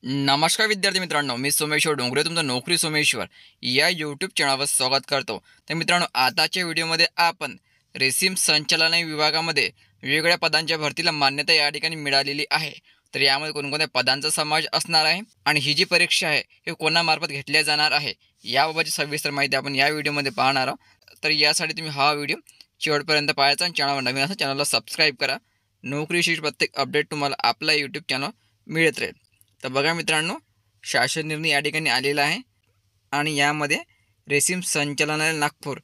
नमस्कार विद्यार्थी मित्रांनो, मी सोमेश्वर डोंगरे तुमचं नोकरी सोमेश्वर या यूट्यूब चॅनलवर स्वागत करतो। तर मित्रांनो, आताच्या व्हिडिओमध्ये आपण रेशीम संचालनालय विभागामध्ये वेगवेगळ्या पदांच्या भरतीला मान्यता या ठिकाणी मिळालेली आहे। तर यामध्ये कोणकोणत्या पदांचा समावेश असणार आहे आणि ही जी परीक्षा आहे हे कोणामार्फत घेतल्या जाणार आहे याबाबतची सविस्तर माहिती आपण या व्हिडिओमध्ये पाहणार आहोत। तर यासाठी तुम्ही हा व्हिडिओ शेवटपर्यंत पाहायचा आणि चॅनलवर नवीन असेल चॅनलला सबस्क्राईब करा। नोकरीविषयी प्रत्येक अपडेट तुम्हाला आपल्या यूट्यूब चॅनल मिळत राहील। तर बघा मित्रांनो, शासन निर्णय या ठिकाणी आलेला आहे आणि यामध्ये रेशीम संचालनालय नागपूर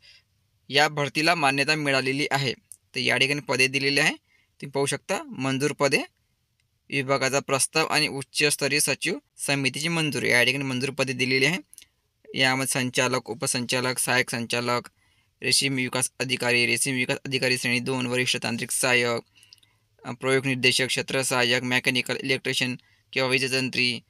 या भरतीला मान्यता मिळालेली आहे। तर या ठिकाणी पदे दिलेली आहे, तुम्ही पाहू शकता। मंजूर पदे, विभागाचा प्रस्ताव आणि उच्चस्तरीय सचिव समितीची मंजुरी या ठिकाणी मंजूर पदे दिलेली आहे। यामध्ये संचालक, उपसंचालक, सहाय्यक संचालक, रेशीम विकास अधिकारी श्रेणी 2, वरिष्ठ तांत्रिक सहाय्यक, प्रयोग निर्देशक, क्षेत्र सहाय्यक, मेकॅनिकल, इलेक्ट्रिशियन किंवा वीजयंत्री,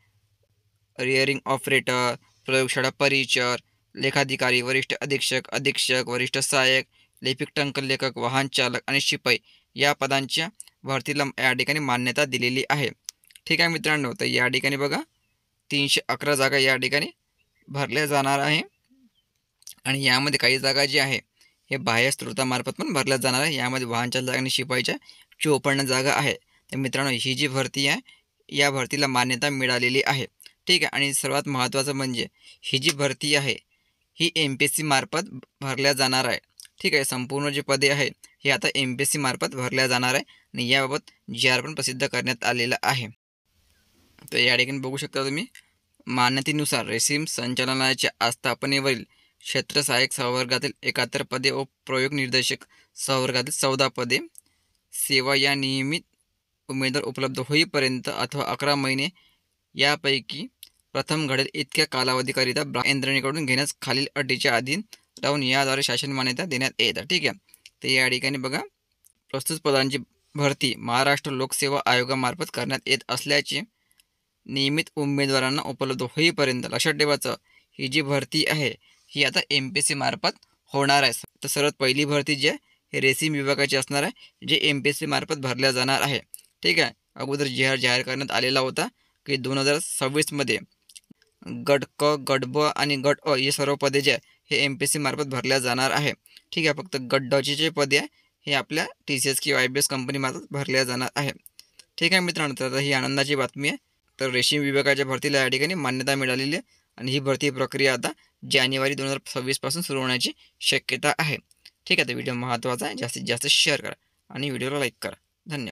रिअरिंग ऑपरेटर, प्रयोगशाळा परिचर, लेखाधिकारी, वरिष्ठ अधीक्षक, वरिष्ठ सहाय्यक, लिपिक, टंकलेखक, वाहन चालक आणि शिपाई या पदांच्या भरतीला या ठिकाणी मान्यता दिलेली आहे। ठीक आहे मित्रांनो, तर या ठिकाणी बघा 311 जागा या ठिकाणी भरल्या जाणार आहे आणि यामध्ये काही जागा जी आहे हे बाह्य स्त्रोतामार्फत पण भरल्या जाणार आहे। यामध्ये वाहन चालक आणि शिपाईच्या 54 जागा आहे। तर मित्रांनो, ही जी भरती आहे या भरतीला मान्यता मिळालेली आहे। ठीक आहे, आणि सर्वात महत्त्वाचं म्हणजे ही जी भरती आहे ही MPSC मार्फत भरल्या जाणार आहे। ठीक आहे, संपूर्ण जे पदे आहेत हे आता MPSC मार्फत भरल्या जाणार आहे आणि याबाबत GR पण प्रसिद्ध करण्यात आलेला आहे। तर या ठिकाणी बघू शकता तुम्ही, मान्यतेनुसार रेशीम संचालनालयाच्या आस्थापनेवरील क्षेत्र सहाय्यक संवर्गातील 71 पदे व प्रयोग निर्देशक संवर्गातील 14 पदे, सेवा या नियमित उमेदवार उपलब्ध होईपर्यंत अथवा 11 महिने यापैकी प्रथम घडेल इतक्या कालावधीकरिता यंत्रणेकडून घेण्यास खालील अटीच्या अधीन राहून याद्वारे शासन मान्यता देण्यात येतात। ठीक आहे, तर या ठिकाणी बघा, प्रस्तुत पदांची भरती महाराष्ट्र लोकसेवा आयोगामार्फत करण्यात येत असल्याचे नियमित उमेदवारांना उपलब्ध होईपर्यंत लक्षात ठेवायचं, ही जी भरती आहे ही आता MPSC मार्फत होणार आहे। तर सर्वात पहिली भरती जी आहे हे रेशीम विभागाची असणार आहे, जे MPSC मार्फत भरल्या जाणार आहे। ठीक आहे, अगोदर जाहीर करण्यात आलेला होता की 2026मध्ये गट क, गट ब आणि गट अ हे सर्व पदे जे आहे हे MPSC मार्फत भरल्या जाणार आहे। ठीक आहे, फक्त गट ड ची जे पदे आहे हे आपल्या TCS किंवा IBS कंपनीमार्फत भरल्या जाणार आहे। ठीक आहे मित्रांनो, तर ही आनंदाची बातमी आहे। तर रेशीम विभागाच्या भरतीला या ठिकाणी मान्यता मिळालेली आहे आणि ही भरती प्रक्रिया आता जानेवारी 2026 पासून सुरू होण्याची शक्यता आहे। ठीक आहे, तर व्हिडिओ महत्त्वाचा आहे, जास्तीत जास्त शेअर करा आणि व्हिडिओला लाईक करा। धन्यवाद।